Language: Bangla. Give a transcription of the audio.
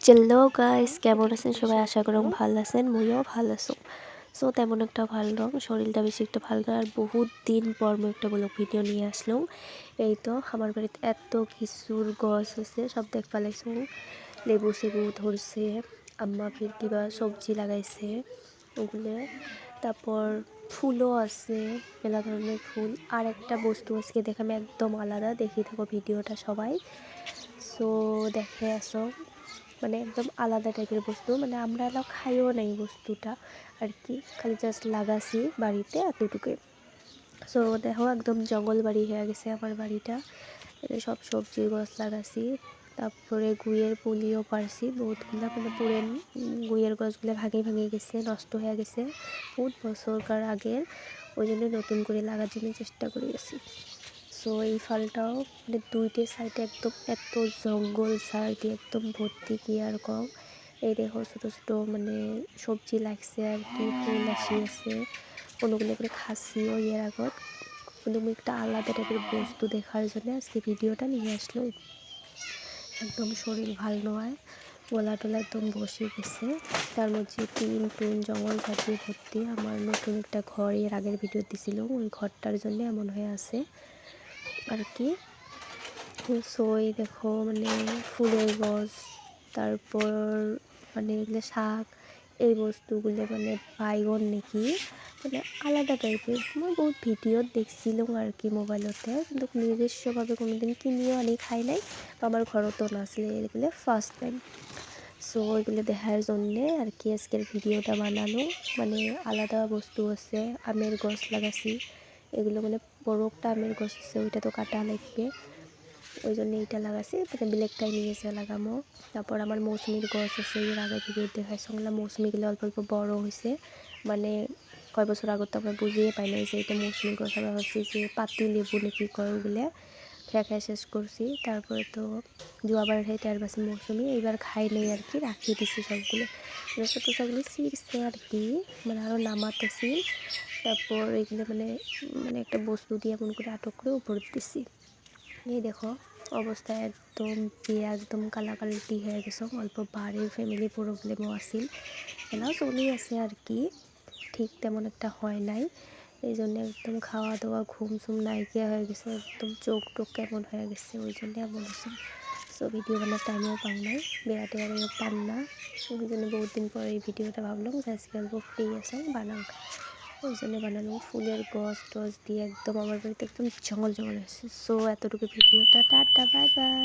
হ্যালো গাইস, কেমন আছেন সবাই? আশা করি ভালো আছেন। মুইও ভালো আছো। সো তেমন একটা ভালো নয়, শরীরটা বেশি একটা ভালো না। আর বহুত দিন পর মই একটা ব্লগ ভিডিও নিয়ে আসলাম। এই তো আমার বাড়িতে এত কিছুর গাছ হয়েছে, সব দেখ পালাইছো। লেবু সেবু ধরছে, আম্মা ফির কিবা সবজি লাগাইছে ওগুলো। তারপর ফুলও আছে, মেলা ধরনের ফুল। আর একটা বস্তু আজকে দেখাম একদম আলাদা, দেখি থাকো ভিডিওটা সবাই। সো দেখে আসো, মানে একদম আলাদা টাইপের বস্তু, মানে আমরা এলাও খাইও নাই বস্তুটা আর কি, খালি জাস্ট লাগাছি বাড়িতে এতটুকুই। সো দেখো একদম জঙ্গল বাড়ি হয়ে গেছে আমার বাড়িটা। সব সবজির গাছ লাগাছি, তারপরে গুইয়ের পুলিও পারছি বহুতগুলা, মানে পুরেন গুইয়ের গাছগুলো ভাঙে ভাঙে গেছে, নষ্ট হয়ে গেছে বহুত বছরকার আগের। ওই জন্য নতুন করে লাগার জন্য চেষ্টা করে গেছি। সো এই ফলটাও মানে দুইটা সাইডে একদম এত জঙ্গল সাইডে একদম ভর্তি, কি আর কম। এই দেখো ছোটো ছোটো মানে সবজি লাগছে আর কি, ফুল আসি আছে, কোনোগুলো করে খাসিও এর আগত। কিন্তু আমি একটা আলাদা টাইপের বস্তু দেখার জন্য আজকে ভিডিওটা নিয়ে আসলো। একদম শরীর ভালো নয়, গলা টলা একদম বসে গেছে, তার মধ্যে টিন টুন জঙ্গল ঝাঁপিয়ে ভর্তি। আমার নতুন একটা ঘর এর আগের ভিডিও দিছিল, ওই ঘরটার জন্য এমন হয়ে আছে আর কি। সই দেখো মানে ফুলের গাছ, তারপর মানে এগুলো শাক, এই বস্তুগুলো মানে বাইগন নাকি, মানে আলাদা টাইপের। মই বহুত ভিডিও দেখছিলাম আর কি মোবাইলতে, কিন্তু নিজস্বভাবে কোনোদিন কিনিও আনি খাই নাই, আমার ঘরতো নাছিলে, এগুলো ফার্স্ট টাইম। সো এগুলো দেখার জন্যে আর কি আজকের ভিডিওটা বানানো। মানে আলাদা বস্তু আছে, আমের গাছ লাগাছি, এগুলো মানে বড় একটা আমের গাছ আছে, ওইটা তো কাটা লাগবে, ওই জন্য এইটা লাগাছি, মানে ব্ল্যাকটাই নিয়েছে লাগামো। তারপর আমার মৌসুমির গাছ আছে, এর আগে ভিডিও দেখাইছি, মৌসুমিগুলো অল্প অল্প বড় হয়েছে। মানে কয় বছর আগত তো আমরা বুঝিয়ে পাই না যে এটা মৌসুমি গাছ। আমরা ভাবছি যে পাতি লেবু নাকি কয়, ওগুলো খেয়ে শেষ করছি। তারপরে তো জুয়াবার খাই, তার পাশে মৌসুমি এইবার খাই নেই আর কি, রাখিয়ে দিছি সবগুলো। ছোটো সবগুলো ছিঁড়ছে আর কি, মানে আরও নামাতেছি। তারপর এগুলো মানে মানে একটা বস্তু দিয়ে এমন করে আটক করে উপর দিছি। এই দেখো অবস্থা একদম বিয়ে একদম কালাকালটি হয়ে গেছে। অল্প বাড়ির ফ্যামিলি প্রবলেমও আসিল, এনাও চলি আছে আর কি, ঠিক তেমন একটা হয় নাই। এই জন্য একদম খাওয়া দাওয়া ঘুম চুম নাইকিয়া হয়ে গেছে, একদম চোখ টোক কেমন হয়ে গেছে, ওই জন্য এমন হয়েছে। সো ভিডিও বানার টাইমও পান নাই, বেড়াতে বেড়াতেও পান না, ওই জন্য বহুত দিন পরে এই ভিডিওটা ভাবলাম যে আজকে অল্প ফ্রি আছে বানান, ওই জন্য বানানো। ফুলের গাছ টস দিয়ে একদম আমার বাড়িতে একদম জঙ্গল জঙ্গল হয়েছে। সো এতটুকু ভিডিওটা, টাটা বাই বাই।